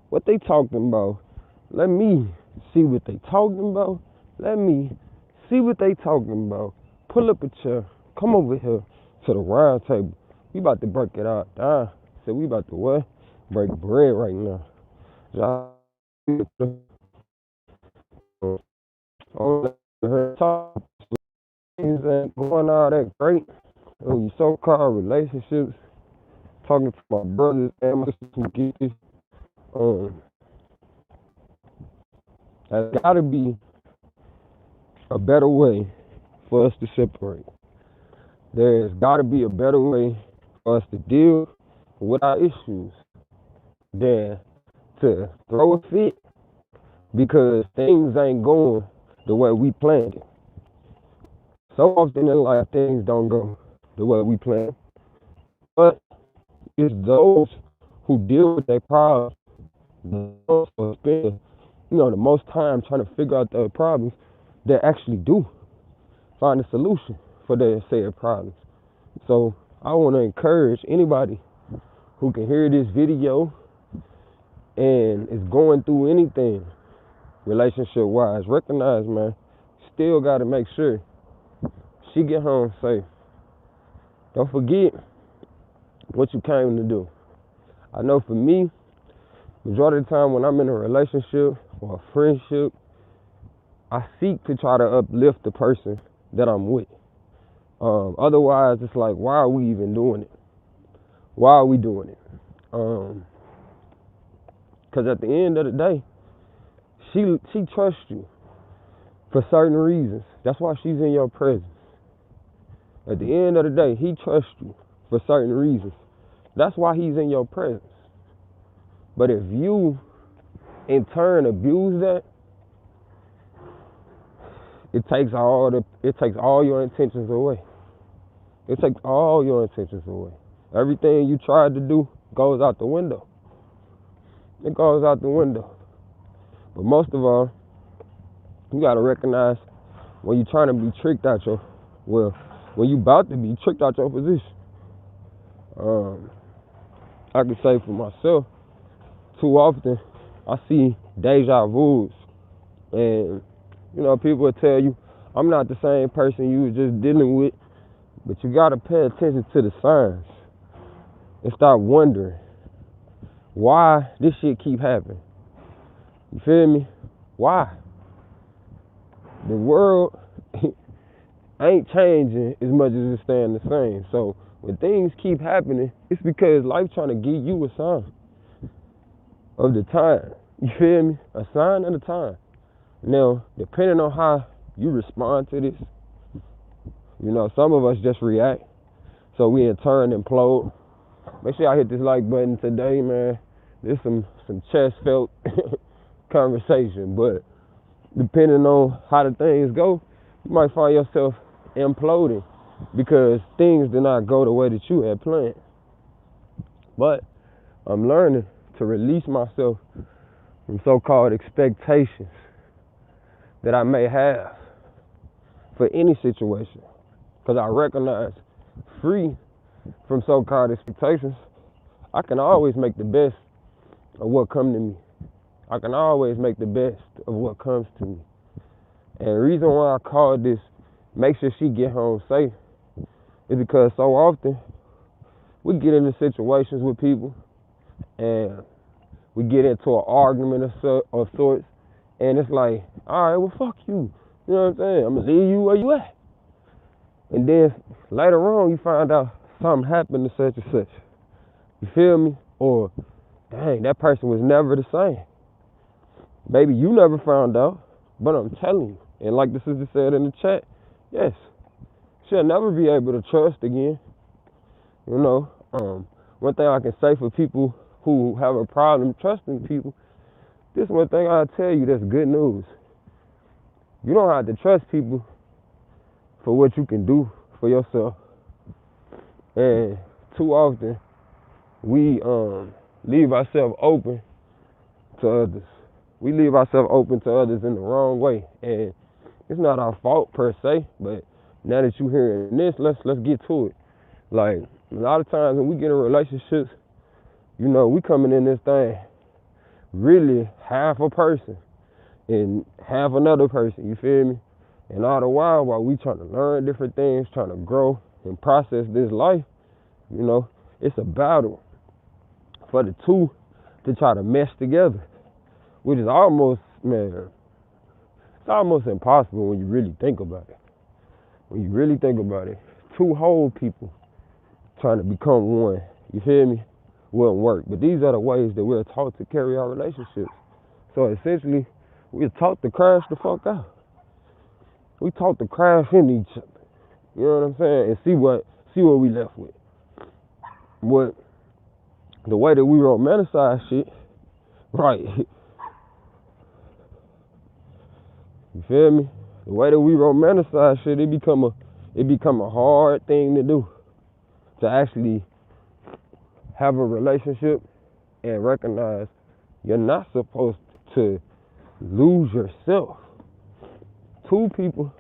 what they talking about. Let me see what they talking about. Let me see what they talking about. Pull up a chair. Come over here to the round table. We about to break it out. So we about to what? Break bread right now. Her talk things ain't going all that great. These so-called relationships. Talking to my brothers and my sisters who get this. Um, there's gotta be a better way for us to separate. There's gotta be a better way for us to deal with our issues than to throw a fit because things ain't going the way we planned it. So often in life, things don't go the way we planned. But it's those who deal with their problems, those who spend, the most time trying to figure out their problems, that actually do find a solution for their said problems. So I want to encourage anybody who can hear this video and is going through anything relationship wise, recognize, man, still got to make sure she get home safe. Don't forget what you came to do. I know for me, majority of the time when I'm in a relationship or a friendship, I seek to try to uplift the person that I'm with. Otherwise, it's like, why are we even doing it? Why are we doing it? Because at the end of the day, she trusts you for certain reasons. That's why she's in your presence. At the end of the day, he trusts you for certain reasons. That's why he's in your presence. But if you, in turn, abuse that, it takes all your intentions away. It takes all your intentions away. Everything you tried to do goes out the window. It goes out the window. But most of all, you gotta recognize when you're trying to be tricked out when you about to be tricked out your position. I can say for myself, too often I see deja vus, and people will tell you I'm not the same person you were just dealing with, but you gotta pay attention to the signs and start wondering why this shit keep happening. You feel me? Why? The world ain't changing as much as it's staying the same. So when things keep happening, it's because life trying to give you a sign of the time. You feel me? A sign of the time. Now, depending on how you respond to this, some of us just react. So we in turn implode. Make sure y'all hit this like button today, man. This some chest felt conversation, but depending on how the things go, you might find yourself imploding because things did not go the way that you had planned. But I'm learning to release myself from so-called expectations that I may have for any situation, because I recognize, free from so-called expectations, I can always make the best of what comes to me. I can always make the best of what comes to me. And the reason why I call this make sure she get home safe is because so often we get into situations with people and we get into an argument of sorts, and it's like, all right, well, fuck you. You know what I'm saying? I'm going to leave you where you at. And then later on, you find out something happened to such and such. You feel me? Or, dang, that person was never the same. Maybe you never found out, but I'm telling you. And like the sister said in the chat, yes, she'll never be able to trust again. One thing I can say for people who have a problem trusting people, this one thing I'll tell you that's good news. You don't have to trust people for what you can do for yourself. And too often, we leave ourselves open to others. We leave ourselves open to others in the wrong way. And it's not our fault per se, but now that you're hearing this, let's get to it. Like, a lot of times when we get in relationships, we coming in this thing really half a person and half another person, you feel me? And all the while we trying to learn different things, trying to grow and process this life, you know, it's a battle for the two to try to mesh together, which is almost, man, it's almost impossible when you really think about it. When you really think about it, two whole people trying to become one, you feel me, wouldn't work. But these are the ways that we're taught to carry our relationships. So essentially, we're taught to crash the fuck out. We taught to crash into each other. You know what I'm saying? And see what we left with. What the way that we romanticize shit, right? You feel me? The way that we romanticize shit, it become a hard thing to do. To actually have a relationship and recognize you're not supposed to lose yourself. Two people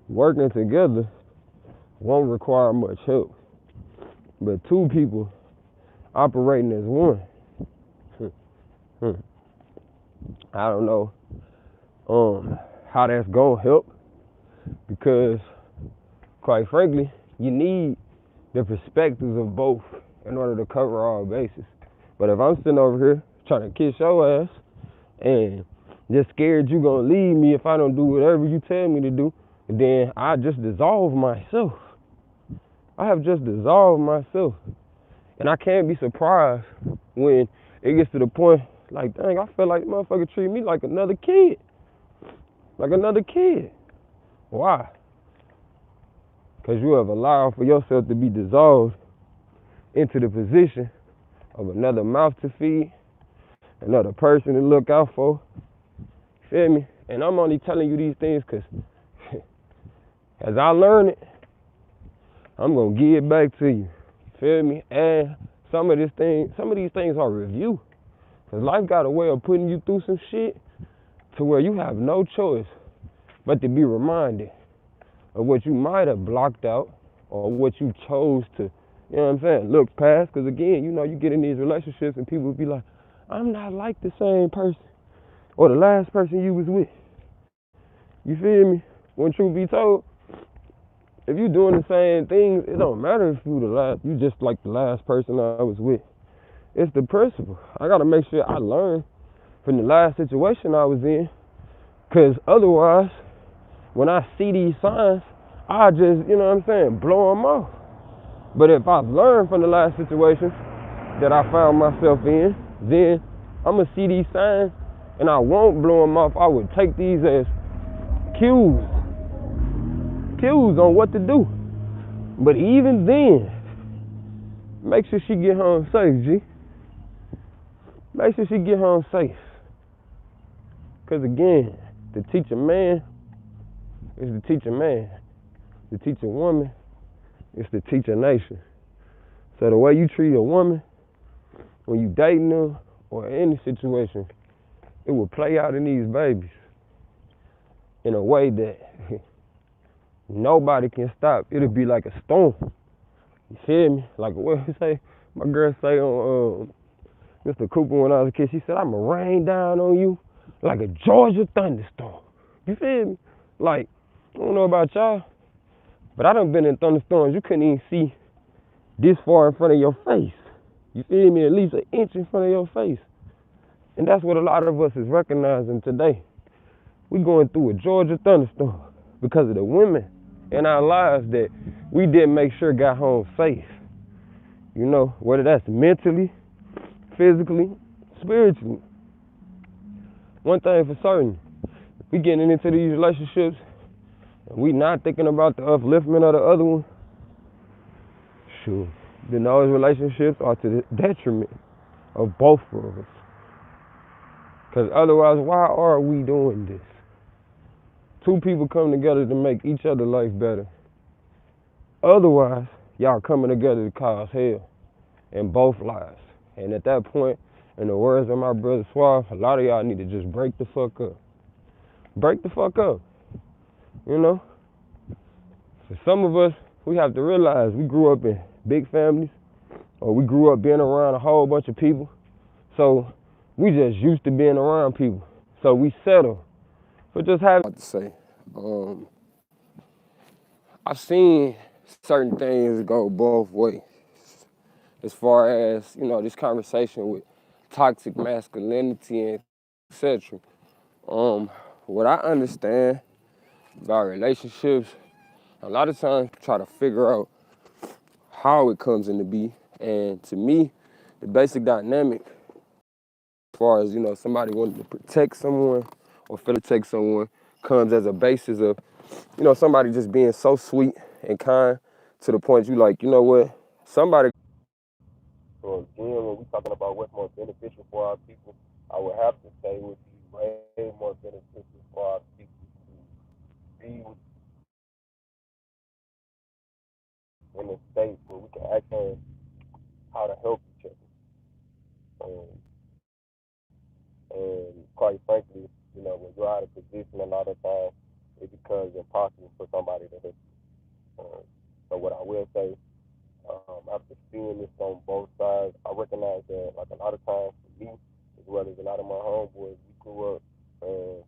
working together won't require much help. But two people operating as one, I don't know how that's gonna help, because quite frankly, you need the perspectives of both in order to cover all bases. But if I'm sitting over here trying to kiss your ass and just scared you gonna leave me if I don't do whatever you tell me to do, then I just dissolve myself. I have just dissolved myself. And I can't be surprised when it gets to the point like, dang, I feel like motherfucker treat me like another kid. Like another kid. Why? Because you have allowed for yourself to be dissolved into the position of another mouth to feed, another person to look out for. Feel me? And I'm only telling you these things because as I learn it, I'm going to give it back to you. Feel me? And some of these things are review. Because life got a way of putting you through some shit to where you have no choice but to be reminded of what you might have blocked out or what you chose to, you know what I'm saying, look past. Because again, you know, you get in these relationships and people be like, I'm not like the same person or the last person you was with. You feel me? When truth be told, if you doing the same things, it don't matter if you just like the last person I was with. It's the principle. I gotta make sure I learn from the last situation I was in, because otherwise, when I see these signs, I just, you know what I'm saying, blow them off. But if I've learned from the last situation that I found myself in, then I'm gonna see these signs and I won't blow them off. I would take these as cues on what to do. But even then, make sure she get home safe, G. Make sure she get home safe. Because again, to teach a man is to teach a man. To teach a woman is to teach a nation. So the way you treat a woman when you dating her or in any situation, it will play out in these babies in a way that nobody can stop. It'll be like a storm. You feel me? Like what you say? My girl say on Mr. Cooper when I was a kid, she said, I'ma rain down on you like a Georgia thunderstorm. You feel me? Like, I don't know about y'all, but I done been in thunderstorms. You couldn't even see this far in front of your face. You feel me? At least an inch in front of your face. And that's what a lot of us is recognizing today. We going through a Georgia thunderstorm because of the women in our lives that we didn't make sure got home safe. You know, whether that's mentally, physically, spiritually. One thing for certain, we getting into these relationships and we not thinking about the upliftment of the other one, sure, then those relationships are to the detriment of both of us. Because otherwise, why are we doing this? Two people come together to make each other's life better. Otherwise, y'all coming together to cause hell in both lives. And at that point, in the words of my brother Suave, a lot of y'all need to just break the fuck up. Break the fuck up. You know? For some of us, we have to realize we grew up in big families, or we grew up being around a whole bunch of people. So We just used to being around people, so we settle for just having. To say, I've seen certain things go both ways, as far as this conversation with toxic masculinity and etc. What I understand about relationships, a lot of times try to figure out how it comes into be, and to me, the basic dynamic, as far as somebody wanting to protect someone or feel to protect someone, comes as a basis of somebody just being so sweet and kind to the point you like, you know what, somebody. So again, when we talking about what's more beneficial for our people, I would have to say it would be way more beneficial for our people to be in a state where we can actually how to help each other. And quite frankly, when you're out of position, a lot of times it becomes impossible for somebody to help you. So what I will say, after seeing this on both sides, I recognize that like a lot of times for me, as well as a lot of my homeboys, we grew up and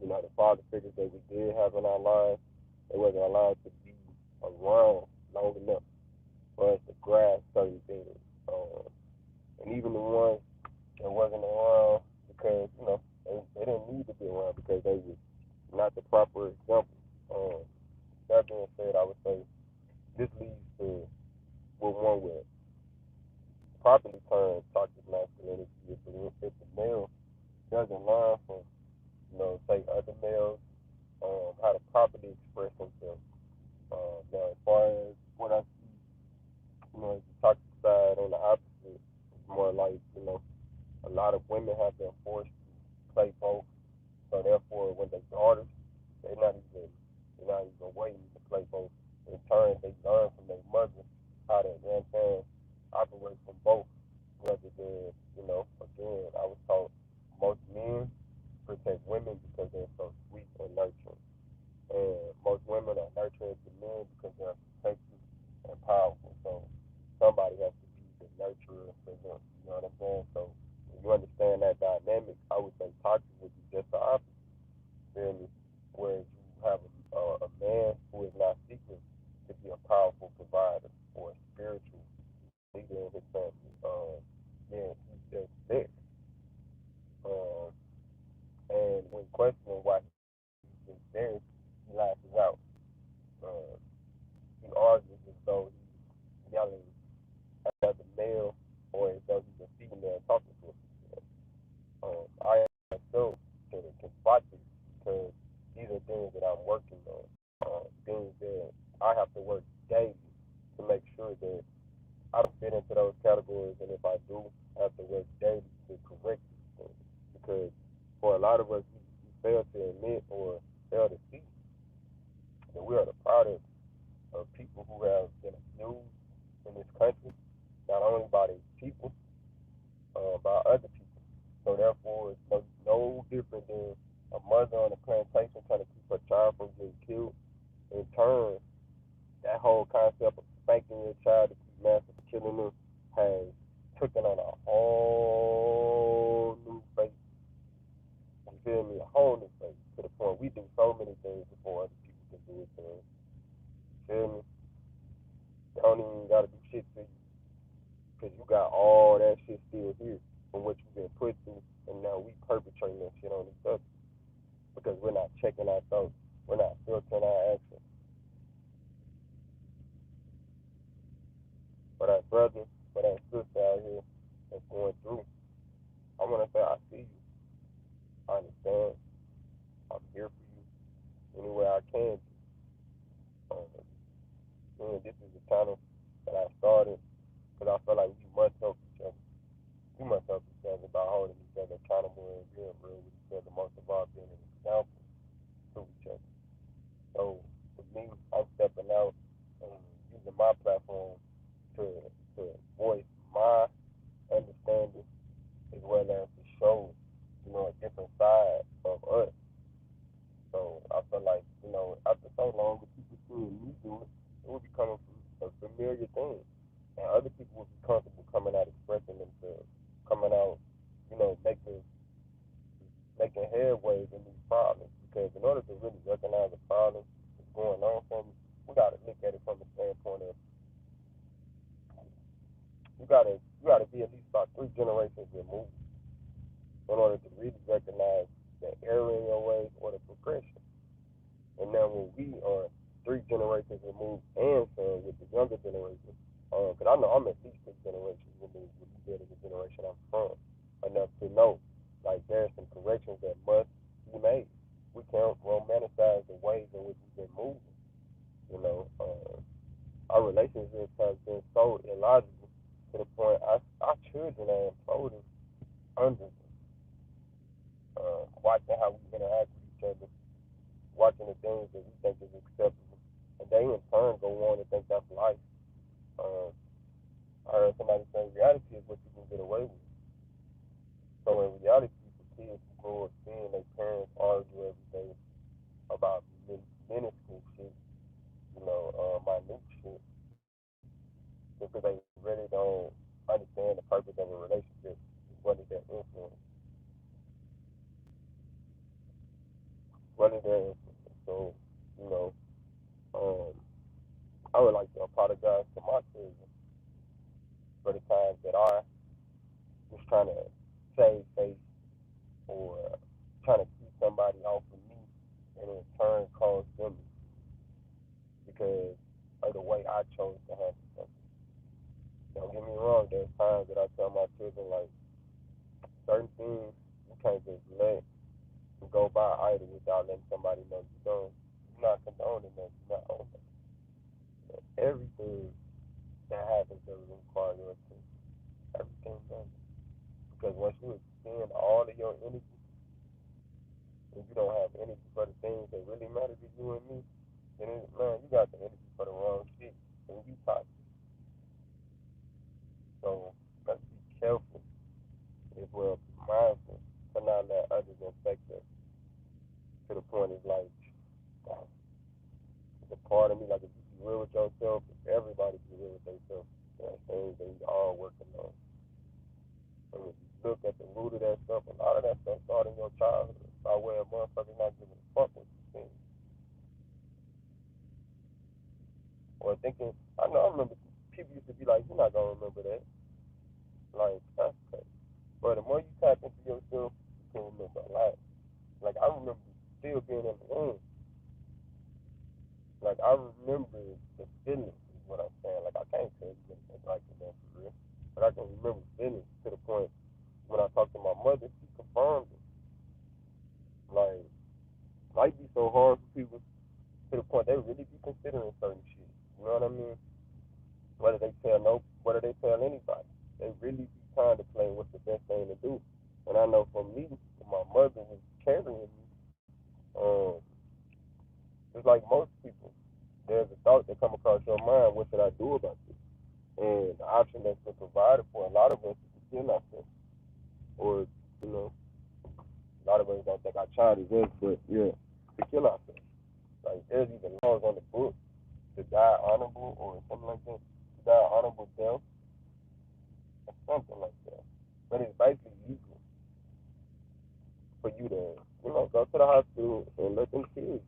the father figures that we did have in our lives, they wasn't allowed to be around long enough for us to grasp certain things. And even the ones that wasn't around because, they didn't need to be around because they was not the proper example. That being said, I would say this leads to what one would properly term toxic masculinity if the male doesn't learn from, say other males, how to properly express themselves. Now, as far as what I see, the toxic side on the opposite, it's more like, a lot of women have been forced to play both. So therefore, when they daughters, they're not even waiting to play both. In turn, they learn from their mother how to, operate from both. Rather than, again, I was taught most men protect women because they're so sweet and nurturing. And most women are nurturing to men because they're protective and powerful. So somebody has to be the nurturer for them. You know what I'm saying? So when you understand that dynamic, I would say toxic would be just the opposite. Feel me? Where you have a man who is not seeking to be a powerful provider or a spiritual leader in his family. Then he's just there. Um, and when questioning why he's just there, he lashes out. Uh, he argues as though he's yelling at the male or as though he's a female talking to a female. I myself can spot this because these are things that I'm working on. Things that I have to work daily to make sure that I don't fit into those categories, and if I do, I have to work daily to correct these things. Because for a lot of us, we fail to admit or fail to see that we are the product of people who have been abused in this country, not only by these people, by other people. So therefore, it's no different than a mother on a plantation trying to keep her child from getting killed. In turn, that whole concept of spanking your child to keep massive killing them has taken on a whole new face. You feel me? A whole new face to the point we do so many things before other people can do it to us. You feel me? They don't even gotta do shit to you because you got all that shit still here from what you've been put through, and now we perpetrating that shit on each other because we're not checking ourselves, we're not filtering our actions. For that brother, for that sister out here that's going through, I want to say I see you. I understand. I'm here for you any way I can. This is the channel that I started because I feel like we must help each other. We must help each other by holding each other accountable and being real with each other. Most of all, being an example to each other. So for me, I'm stepping out and using my platform to voice my understanding as well as to show, a different side of us. So I feel like, after so long with people seeing me do it, it will become a familiar thing. And other people will be comfortable coming out expressing themselves, coming out making headways in these problems. Because in order to really recognize the problem that's going on for me, we got to look at it from the standpoint of you gotta be at least about 3 generations removed in order to really recognize the error in your ways or the progression. And now when we are 3 generations removed and so with the younger generation, because I know I'm at least 6 generations removed with you being the generation I'm from, enough to know like there's some corrections that must be made. We can't romanticize the ways in which we've been moving. You know, our relationships have been so illogical to the point our children are imploding under watching how we interact with each other, watching the things that we think is acceptable, and they in turn go on and think that's life. Uh, I heard somebody say reality is what you can get away with. So in reality, for kids who grow up seeing their parents argue every day about minuscule shit, minute shit, because they really don't understand the purpose of a relationship. What is their influence? What is their influence? So, you know, um, I would like to apologize to my children for the times that I was trying to save face or trying to keep somebody off of me and in turn cause them because of the way I chose to handle something. Don't get me wrong, there's times that I tell my children like certain things you can't just let go by idle without letting somebody know you're not condoning that, you're not on that. Everything that happens doesn't require your attention. Everything does. Because once you expend all of your energy and you don't have energy for the things that really matter to you and me, then man, you got the energy for the wrong shit and you toxic. So let's be careful if we're mindful to not let others infect us to the point it's like it's a part of me, like if you be real with yourself, if everybody be real with themselves, there's things that we all working on. And when you look at the root of that stuff, a lot of that stuff started in your childhood by way of motherfuckers not giving a fuck what you think. Or thinking, I remember people used to be like, you're not gonna remember that. Like, that's crazy. But the more you tap into yourself, you can remember a lot. Like, I remember still being in the room. Like, I remember the feelings, is what I'm saying. Like, I can't tell you anything like that for real. But I can remember feelings to the point when I talked to my mother, she confirmed it. Like, it might be so hard for people to the point they really be considering certain shit. You know what I mean? Whether they tell anybody, they really be trying to play what's the best thing to do. And I know for me, when my mother was carrying me, um, just like most people, there's a thought that come across your mind, what should I do about this? And the option that's been provided for a lot of us is to kill ourselves. Or, you know, a lot of us don't think our child is us, but yeah, to kill ourselves. Like there's even laws on the book to die honorable or something like that. To die honorable death or something like that. But it's basically legal for you to, go to the hospital and let them kill you.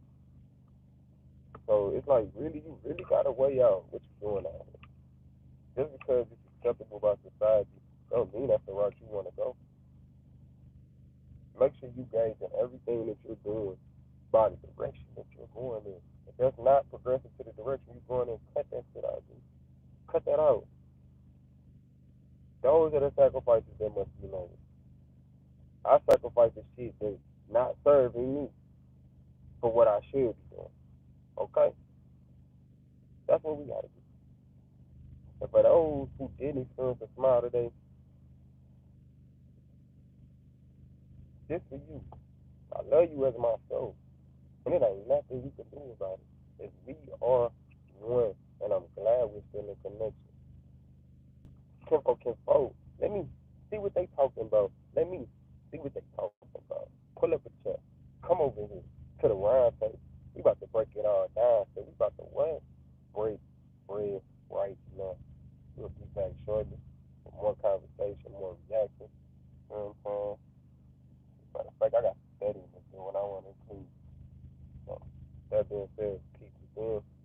So it's like really, you really gotta weigh out what you're doing out here. Just because it's acceptable by society don't mean that's the route you wanna go. Make sure you gauge in everything that you're doing by the direction that you're going in. If that's not progressing to the direction you're going in, cut that shit out, dude. Cut that out. Those are the sacrifices that must be made. I sacrifice the shit that's not serving me for what I should be doing. Okay? That's what we gotta do. And for those who didn't experience a smile today, this for you. I love you as my soul. And it ain't nothing you can do about it. If we are one, and I'm glad we're still in connection. Kinfolk. Let me see what they talking about. Let me see what they talking about. Pull up a chair. Come over here to the round table. We about to break it all down. So we about to what? Break bread right now. We'll be back shortly for more conversation, more reaction. You know what I'm saying? that being said, keep it going.